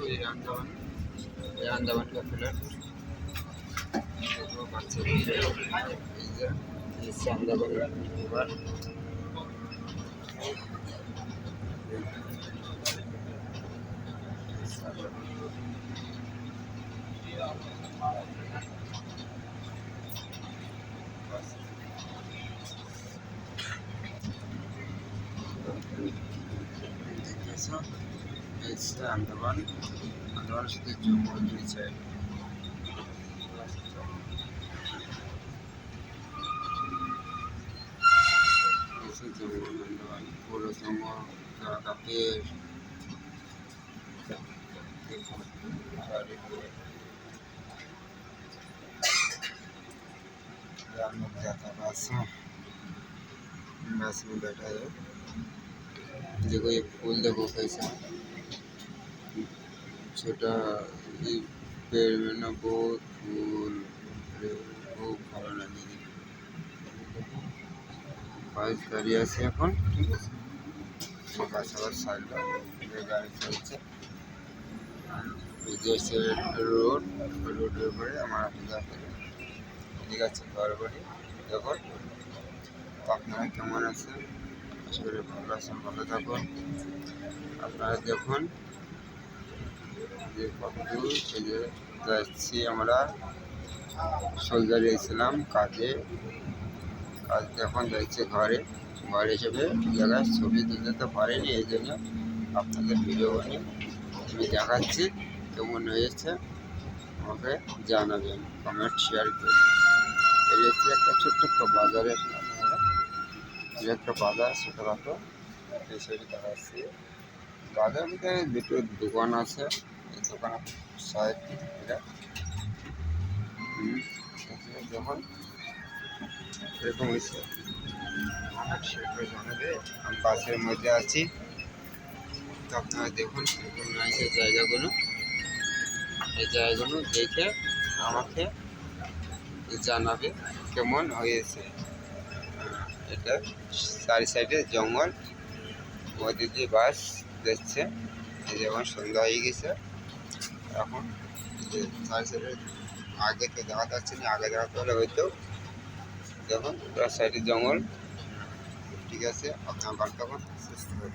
ये अंडमान का फ्लैट देखो बच्चे इससे अंडमान ऊपर इससे अंडमान से जम्मू नीचे जम्मू अंडमान पूरा जम्मू का पेड़ जाता बस में बैठा है। देखो ये फूल देखो कैसा छोटा पेड़ में ना बहुत फूल खूब ভালো লাগে বাইক দাঁড়িয়ে আছে এখন ঠিক আছে সকাল সকাল সাইডটা গাড়ি চলছে এই যে রোডের উপরে আমার ঠিক আছে ঘর বাড়ি দেখুন আপনারা কেমন আছেন আশা করি ভালো আছেন ভালো থাকুন আপনারা দেখুন যে কতদূর এই যে যাচ্ছি আমরা সোলজারে এসেছিলাম কাজে এখন যাচ্ছে ঘরে হিসেবে জায়গায় ছবি তুলতে তো পারিনি এই জন্য আপনাদের ভিডিও বানিয়ে আমি দেখাচ্ছি কেমন হয়েছে আমাকে জানাবেন কমেন্ট শেয়ার করুন এই হচ্ছে একটা ছোট্ট একটা বাজারে আপনারা যে একটা বাজার সেটা রাখো এই সাইডে দেখাচ্ছি বাজারের মধ্যে দুটো দোকান আছে এই দোকানের সাইড এটা যখন এরকম হয়েছে সেটা জানাবে আমি বাসের মধ্যে আছি তো আপনারা দেখুন এরকম আছে জায়গাগুলো এই জায়গাগুলো দেখে আমাকে জানাবে কেমন হয়েছে এটা চারি সাইডে জঙ্গল মধ্যে দিয়ে বাস যাচ্ছে এই যেমন সন্ধ্যা হয়ে গেছে এখন চারি সাইডে আগে তো দেখা যাচ্ছে না আগে দেখাতে হলে হয়তো দেখুন সাইডে জঙ্গল ঠিক আছে আপনার বাড়ি তখন সুস্থ হয়ে